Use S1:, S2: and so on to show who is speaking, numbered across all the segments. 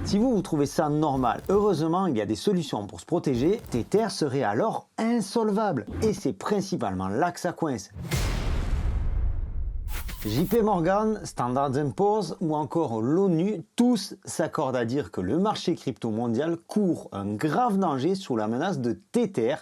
S1: Si vous trouvez ça normal, heureusement il y a des solutions pour se protéger. Tether serait alors insolvable. Et c'est principalement là que ça coince. JP Morgan, Standard & Poor's ou encore l'ONU, tous s'accordent à dire que le marché crypto mondial court un grave danger sous la menace de Tether,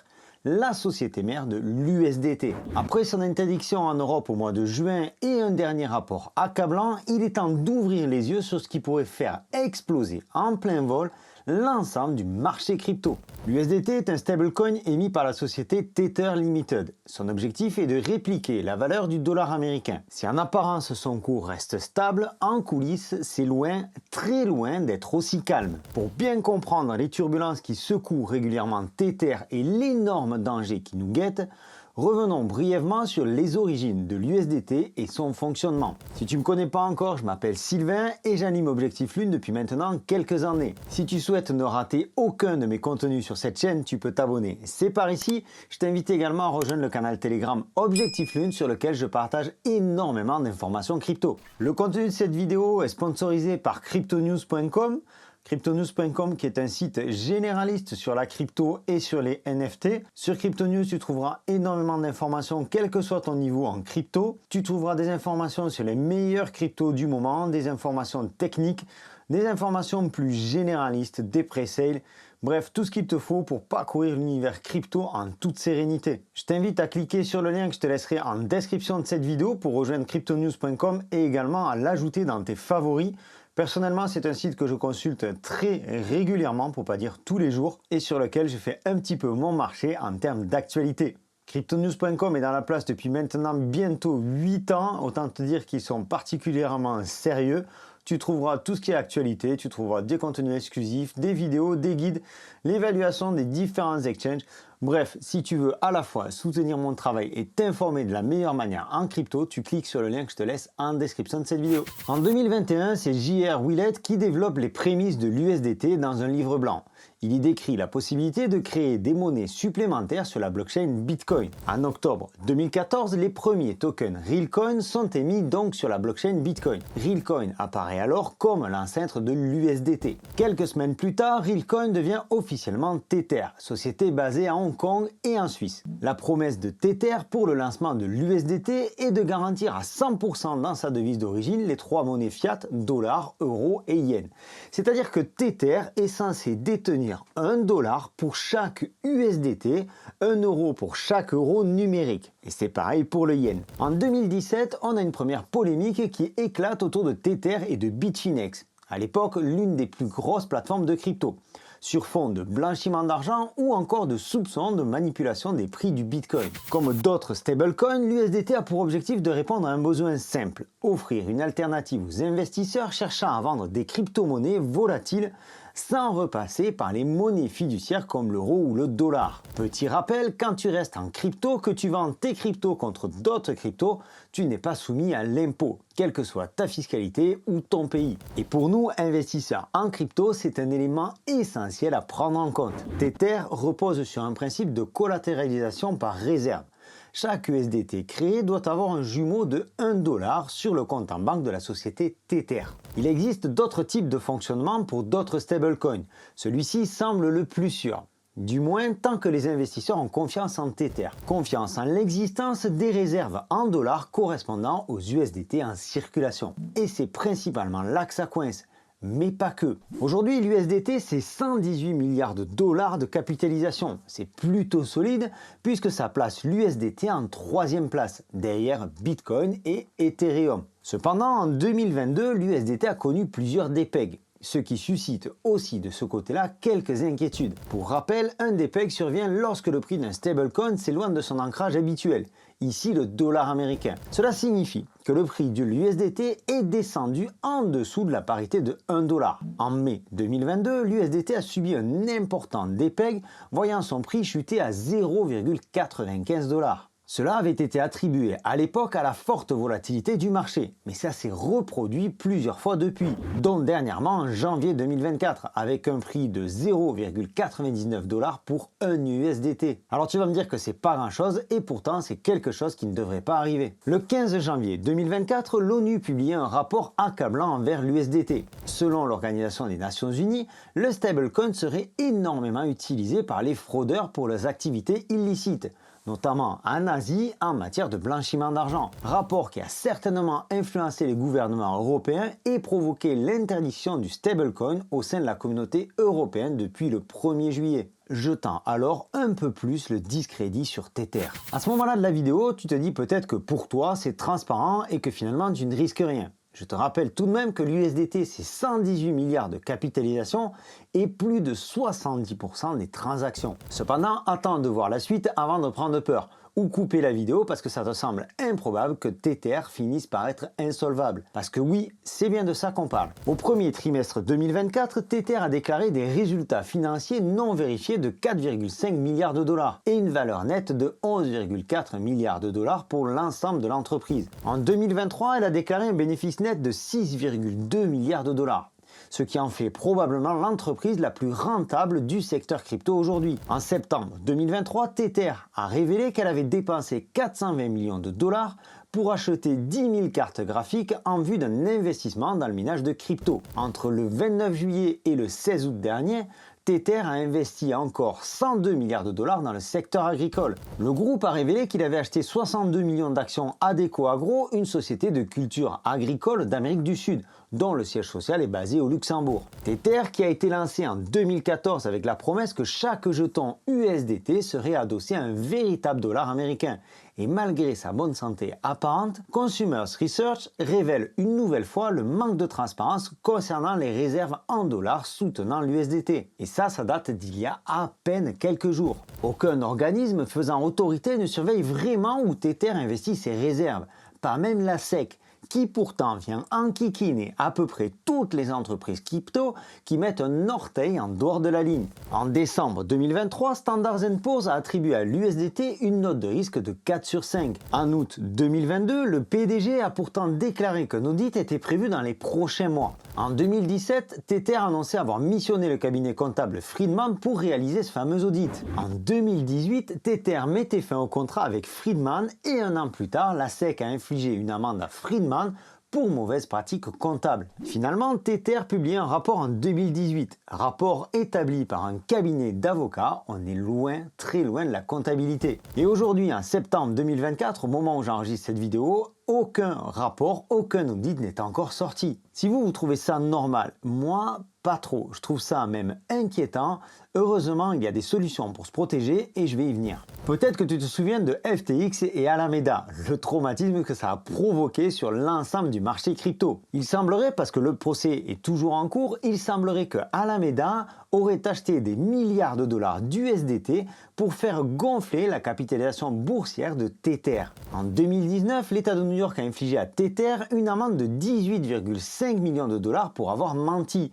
S1: la société mère de l'USDT. Après son interdiction en Europe au mois de juin et un dernier rapport accablant, il est temps d'ouvrir les yeux sur ce qui pourrait faire exploser en plein vol l'ensemble du marché crypto. L'USDT est un stablecoin émis par la société Tether Limited. Son objectif est de répliquer la valeur du dollar américain. Si en apparence son cours reste stable, en coulisses, c'est loin, très loin d'être aussi calme. Pour bien comprendre les turbulences qui secouent régulièrement Tether et l'énorme danger qui nous guette, revenons brièvement sur les origines de l'USDT et son fonctionnement. Si tu ne me connais pas encore, je m'appelle Sylvain et j'anime Objectif Lune depuis maintenant quelques années. Si tu souhaites ne rater aucun de mes contenus sur cette chaîne, tu peux t'abonner. C'est par ici. Je t'invite également à rejoindre le canal Telegram Objectif Lune sur lequel je partage énormément d'informations crypto. Le contenu de cette vidéo est sponsorisé par cryptonews.com. Cryptonews.com qui est un site généraliste sur la crypto et sur les NFT. Sur Cryptonews, tu trouveras énormément d'informations, quel que soit ton niveau en crypto. Tu trouveras des informations sur les meilleurs cryptos du moment, des informations techniques, des informations plus généralistes, des pré-sales. Bref, tout ce qu'il te faut pour parcourir l'univers crypto en toute sérénité. Je t'invite à cliquer sur le lien que je te laisserai en description de cette vidéo pour rejoindre cryptonews.com et également à l'ajouter dans tes favoris. Personnellement, c'est un site que je consulte très régulièrement, pour pas dire tous les jours, et sur lequel je fais un petit peu mon marché en termes d'actualité. Cryptonews.com est dans la place depuis maintenant bientôt 8 ans, autant te dire qu'ils sont particulièrement sérieux. Tu trouveras tout ce qui est actualité, tu trouveras des contenus exclusifs, des vidéos, des guides, l'évaluation des différents exchanges. Bref, si tu veux à la fois soutenir mon travail et t'informer de la meilleure manière en crypto, tu cliques sur le lien que je te laisse en description de cette vidéo. En 2021, c'est J.R. Willett qui développe les prémices de l'USDT dans un livre blanc. Il y décrit la possibilité de créer des monnaies supplémentaires sur la blockchain Bitcoin. En octobre 2014, les premiers tokens Realcoin sont émis donc sur la blockchain Bitcoin. Realcoin apparaît alors comme l'ancêtre de l'USDT. Quelques semaines plus tard, Realcoin devient officiellement Tether, société basée à Hong Kong et en Suisse. La promesse de Tether pour le lancement de l'USDT est de garantir à 100% dans sa devise d'origine les trois monnaies fiat, dollar, euro et yen. C'est-à-dire que Tether est censé détenir $1 pour chaque USDT, 1 euro pour chaque euro numérique. Et c'est pareil pour le yen. En 2017, on a une première polémique qui éclate autour de Tether et de Bitfinex. À l'époque, l'une des plus grosses plateformes de crypto, sur fond de blanchiment d'argent ou encore de soupçons de manipulation des prix du Bitcoin. Comme d'autres stablecoins, l'USDT a pour objectif de répondre à un besoin simple, offrir une alternative aux investisseurs cherchant à vendre des crypto-monnaies volatiles sans repasser par les monnaies fiduciaires comme l'euro ou le dollar. Petit rappel, quand tu restes en crypto, que tu vends tes cryptos contre d'autres cryptos, tu n'es pas soumis à l'impôt, quelle que soit ta fiscalité ou ton pays. Et pour nous, investisseurs en crypto, c'est un élément essentiel à prendre en compte. Tether repose sur un principe de collatéralisation par réserve. Chaque USDT créé doit avoir un jumeau de $1 sur le compte en banque de la société Tether. Il existe d'autres types de fonctionnement pour d'autres stablecoins. Celui-ci semble le plus sûr. Du moins tant que les investisseurs ont confiance en Tether. Confiance en l'existence des réserves en dollars correspondant aux USDT en circulation. Et c'est principalement là que ça coince. Mais pas que. Aujourd'hui, l'USDT, c'est 118 milliards de dollars de capitalisation. C'est plutôt solide puisque ça place l'USDT en 3e place, derrière Bitcoin et Ethereum. Cependant, en 2022, l'USDT a connu plusieurs DPEG, ce qui suscite aussi de ce côté-là quelques inquiétudes. Pour rappel, un DPEG survient lorsque le prix d'un stablecoin s'éloigne de son ancrage habituel, ici le dollar américain. Cela signifie que le prix de l'USDT est descendu en dessous de la parité de $1. En mai 2022, l'USDT a subi un important DPEG, voyant son prix chuter à 0,95 $. Cela avait été attribué à l'époque à la forte volatilité du marché, mais ça s'est reproduit plusieurs fois depuis, dont dernièrement en janvier 2024, avec un prix de 0,99 $ pour 1 USDT. Alors tu vas me dire que c'est pas grand chose, et pourtant c'est quelque chose qui ne devrait pas arriver. Le 15 janvier 2024, l'ONU publiait un rapport accablant envers l'USDT. Selon l'Organisation des Nations Unies, le stablecoin serait énormément utilisé par les fraudeurs pour leurs activités illicites, notamment en Asie en matière de blanchiment d'argent. Rapport qui a certainement influencé les gouvernements européens et provoqué l'interdiction du stablecoin au sein de la communauté européenne depuis le 1er juillet. Jetant alors un peu plus le discrédit sur Tether. À ce moment-là de la vidéo, tu te dis peut-être que pour toi c'est transparent et que finalement tu ne risques rien. Je te rappelle tout de même que l'USDT c'est 118 milliards de capitalisation et plus de 70% des transactions. Cependant, attends de voir la suite avant de prendre peur. Ou couper la vidéo parce que ça te semble improbable que Tether finisse par être insolvable. Parce que oui, c'est bien de ça qu'on parle. Au premier trimestre 2024, Tether a déclaré des résultats financiers non vérifiés de 4,5 milliards de dollars et une valeur nette de 11,4 milliards de dollars pour l'ensemble de l'entreprise. En 2023, elle a déclaré un bénéfice net de 6,2 milliards de dollars. Ce qui en fait probablement l'entreprise la plus rentable du secteur crypto aujourd'hui. En septembre 2023, Tether a révélé qu'elle avait dépensé 420 millions de dollars pour acheter 10 000 cartes graphiques en vue d'un investissement dans le minage de crypto. Entre le 29 juillet et le 16 août dernier, Tether a investi encore 102 milliards de dollars dans le secteur agricole. Le groupe a révélé qu'il avait acheté 62 millions d'actions Adecco Agro, une société de culture agricole d'Amérique du Sud, dont le siège social est basé au Luxembourg. Tether qui a été lancé en 2014 avec la promesse que chaque jeton USDT serait adossé à un véritable dollar américain. Et malgré sa bonne santé apparente, Consumers Research révèle une nouvelle fois le manque de transparence concernant les réserves en dollars soutenant l'USDT. Et ça date d'il y a à peine quelques jours. Aucun organisme faisant autorité ne surveille vraiment où Tether investit ses réserves, pas même la SEC, qui pourtant vient enquiquiner à peu près toutes les entreprises crypto qui mettent un orteil en dehors de la ligne. En décembre 2023, Standard & Poor's a attribué à l'USDT une note de risque de 4 sur 5. En août 2022, le PDG a pourtant déclaré qu'un audit était prévu dans les prochains mois. En 2017, Tether annonçait avoir missionné le cabinet comptable Friedman pour réaliser ce fameux audit. En 2018, Tether mettait fin au contrat avec Friedman et un an plus tard, la SEC a infligé une amende à Friedman pour mauvaises pratiques comptables. Finalement, Tether publie un rapport en 2018, rapport établi par un cabinet d'avocats. On est loin, très loin de la comptabilité. Et aujourd'hui, en septembre 2024, au moment où j'enregistre cette vidéo, aucun rapport, aucun audit n'est encore sorti. Si vous trouvez ça normal, moi, pas trop. Je trouve ça même inquiétant. Heureusement, il y a des solutions pour se protéger et je vais y venir. Peut-être que tu te souviens de FTX et Alameda, le traumatisme que ça a provoqué sur l'ensemble du marché crypto. Il semblerait, parce que le procès est toujours en cours, il semblerait que Alameda aurait acheté des milliards de dollars d'USDT pour faire gonfler la capitalisation boursière de Tether. En 2019, l'État de New York a infligé à Tether une amende de 18,5 millions de dollars pour avoir menti.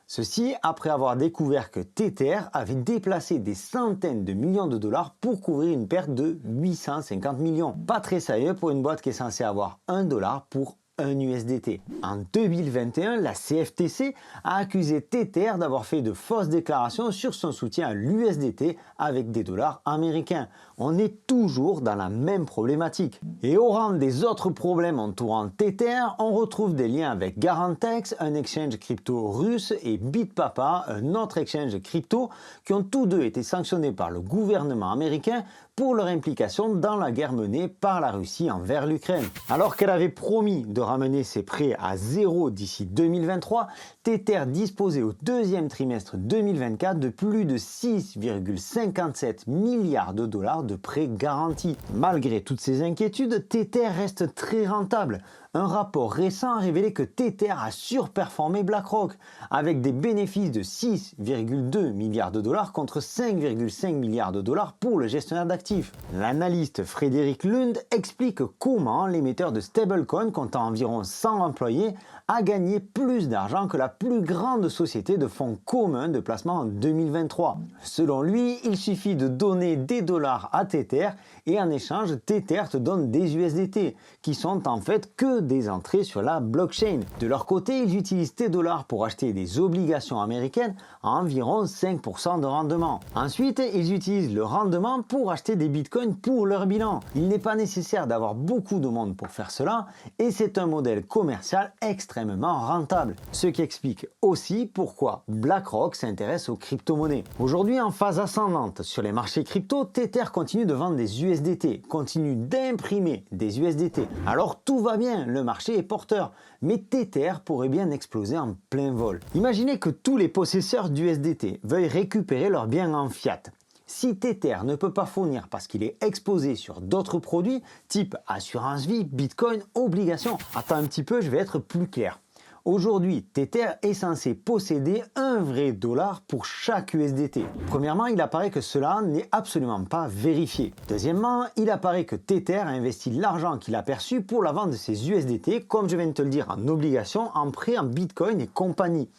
S1: Ceci après avoir découvert que Tether avait déplacé des centaines de millions de dollars pour couvrir une perte de 850 millions. Pas très sérieux pour une boîte qui est censée avoir 1 dollar pour 1 USDT. En 2021, la CFTC a accusé Tether d'avoir fait de fausses déclarations sur son soutien à l'USDT avec des dollars américains. On est toujours dans la même problématique. Et au rang des autres problèmes entourant Tether, on retrouve des liens avec Garantex, un exchange crypto russe, et Bitpapa, un autre exchange crypto, qui ont tous deux été sanctionnés par le gouvernement américain pour leur implication dans la guerre menée par la Russie envers l'Ukraine. Alors qu'elle avait promis de ramener ses prêts à zéro d'ici 2023, Tether disposait au deuxième trimestre 2024 de plus de 6,57 milliards de dollars de prêts garantis. Malgré toutes ces inquiétudes, Tether reste très rentable. Un rapport récent a révélé que Tether a surperformé BlackRock, avec des bénéfices de 6,2 milliards de dollars contre 5,5 milliards de dollars pour le gestionnaire d'actifs. L'analyste Frédéric Lund explique comment l'émetteur de stablecoin comptant environ 100 employés a gagné plus d'argent que la plus grande société de fonds communs de placement en 2023. Selon lui, il suffit de donner des dollars à Tether et en échange, Tether te donne des USDT, qui sont en fait que des entrées sur la blockchain. De leur côté, ils utilisent tes dollars pour acheter des obligations américaines à environ 5% de rendement. Ensuite, ils utilisent le rendement pour acheter des bitcoins pour leur bilan. Il n'est pas nécessaire d'avoir beaucoup de monde pour faire cela et c'est un modèle commercial extrêmement rentable. Ce qui explique aussi pourquoi BlackRock s'intéresse aux crypto-monnaies. Aujourd'hui, en phase ascendante sur les marchés crypto, Tether continue de vendre des USDT, continue d'imprimer des USDT. Alors tout va bien, le marché est porteur, mais Tether pourrait bien exploser en plein vol. Imaginez que tous les possesseurs d'USDT veuillent récupérer leurs biens en fiat. Si Tether ne peut pas fournir parce qu'il est exposé sur d'autres produits, type assurance vie, bitcoin, obligations. Attends un petit peu, je vais être plus clair. Aujourd'hui, Tether est censé posséder un vrai dollar pour chaque USDT. Premièrement, il apparaît que cela n'est absolument pas vérifié. Deuxièmement, il apparaît que Tether a investi l'argent qu'il a perçu pour la vente de ses USDT, comme je viens de te le dire, en obligations, en prêt, en bitcoin et compagnie.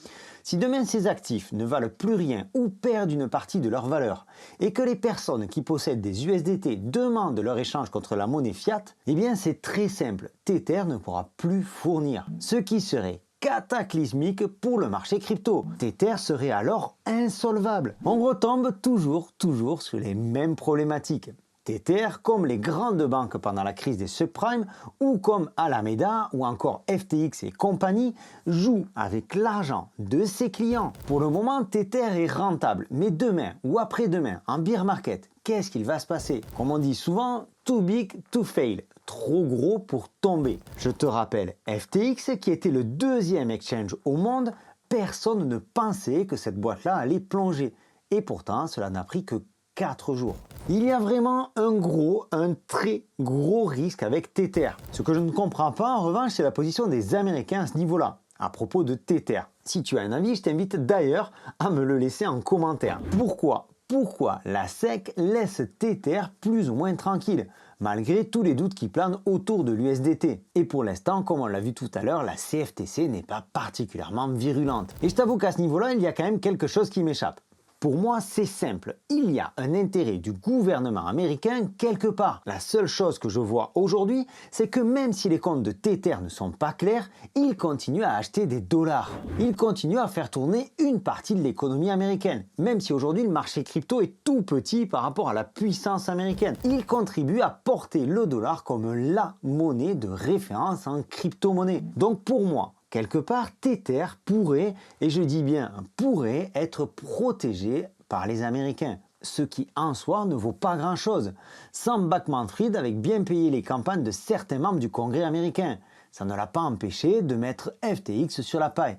S1: Si demain ces actifs ne valent plus rien ou perdent une partie de leur valeur et que les personnes qui possèdent des USDT demandent leur échange contre la monnaie fiat, eh bien c'est très simple, Tether ne pourra plus fournir. Ce qui serait cataclysmique pour le marché crypto. Tether serait alors insolvable. On retombe toujours sur les mêmes problématiques. Tether, comme les grandes banques pendant la crise des subprimes, ou comme Alameda ou encore FTX et compagnie, jouent avec l'argent de ses clients. Pour le moment, Tether est rentable, mais demain ou après-demain, en bear market, qu'est-ce qu'il va se passer? Comme on dit souvent, too big to fail. Trop gros pour tomber. Je te rappelle, FTX, qui était le deuxième exchange au monde, personne ne pensait que cette boîte-là allait plonger. Et pourtant, cela n'a pris que 4 jours. Il y a vraiment un très gros risque avec Tether. Ce que je ne comprends pas en revanche, c'est la position des Américains à ce niveau-là, à propos de Tether. Si tu as un avis, je t'invite d'ailleurs à me le laisser en commentaire. Pourquoi la SEC laisse Tether plus ou moins tranquille, malgré tous les doutes qui planent autour de l'USDT? Et pour l'instant, comme on l'a vu tout à l'heure, la CFTC n'est pas particulièrement virulente. Et je t'avoue qu'à ce niveau-là, il y a quand même quelque chose qui m'échappe. Pour moi, c'est simple. Il y a un intérêt du gouvernement américain quelque part. La seule chose que je vois aujourd'hui, c'est que même si les comptes de Tether ne sont pas clairs, il continue à acheter des dollars. Il continue à faire tourner une partie de l'économie américaine. Même si aujourd'hui le marché crypto est tout petit par rapport à la puissance américaine. Il contribue à porter le dollar comme la monnaie de référence en crypto-monnaie. Donc pour moi, quelque part, Tether pourrait, et je dis bien pourrait, être protégé par les Américains. Ce qui en soi ne vaut pas grand-chose. Sam Bankman-Fried avait bien payé les campagnes de certains membres du Congrès américain. Ça ne l'a pas empêché de mettre FTX sur la paille.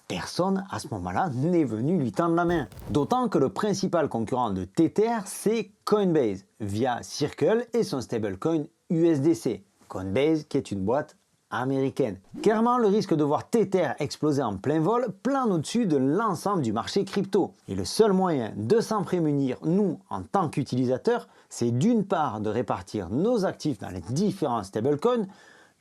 S1: Personne à ce moment-là n'est venu lui tendre la main. D'autant que le principal concurrent de Tether, c'est Coinbase, via Circle et son stablecoin USDC. Coinbase qui est une boîte américaine. Clairement, le risque de voir Tether exploser en plein vol plane au-dessus de l'ensemble du marché crypto. Et le seul moyen de s'en prémunir, nous, en tant qu'utilisateurs, c'est d'une part de répartir nos actifs dans les différents stablecoins,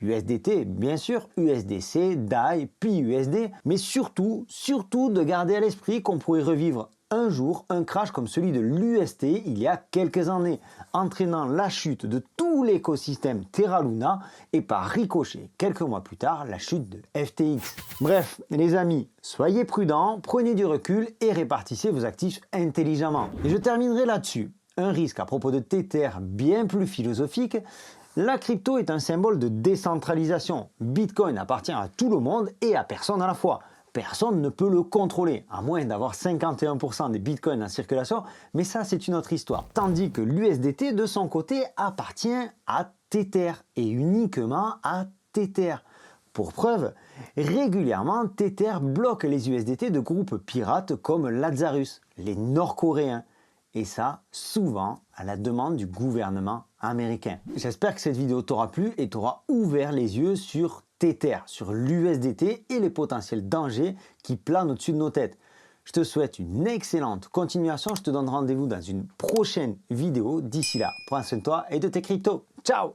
S1: USDT bien sûr, USDC, DAI, PUSD, mais surtout de garder à l'esprit qu'on pourrait revivre un jour un crash comme celui de l'UST il y a quelques années, entraînant la chute de tout l'écosystème Terra Luna et par ricochet, quelques mois plus tard, la chute de FTX. Bref, les amis, soyez prudents, prenez du recul et répartissez vos actifs intelligemment. Et je terminerai là-dessus. Un risque à propos de Tether bien plus philosophique. La crypto est un symbole de décentralisation. Bitcoin appartient à tout le monde et à personne à la fois. Personne ne peut le contrôler, à moins d'avoir 51% des bitcoins en circulation, mais ça c'est une autre histoire. Tandis que l'USDT de son côté appartient à Tether, et uniquement à Tether. Pour preuve, régulièrement Tether bloque les USDT de groupes pirates comme Lazarus, les Nord-Coréens. Et ça, souvent, à la demande du gouvernement américain. J'espère que cette vidéo t'aura plu et t'aura ouvert les yeux sur Tether sur l'USDT et les potentiels dangers qui planent au-dessus de nos têtes. Je te souhaite une excellente continuation. Je te donne rendez-vous dans une prochaine vidéo. D'ici là, prends soin de toi et de tes cryptos. Ciao!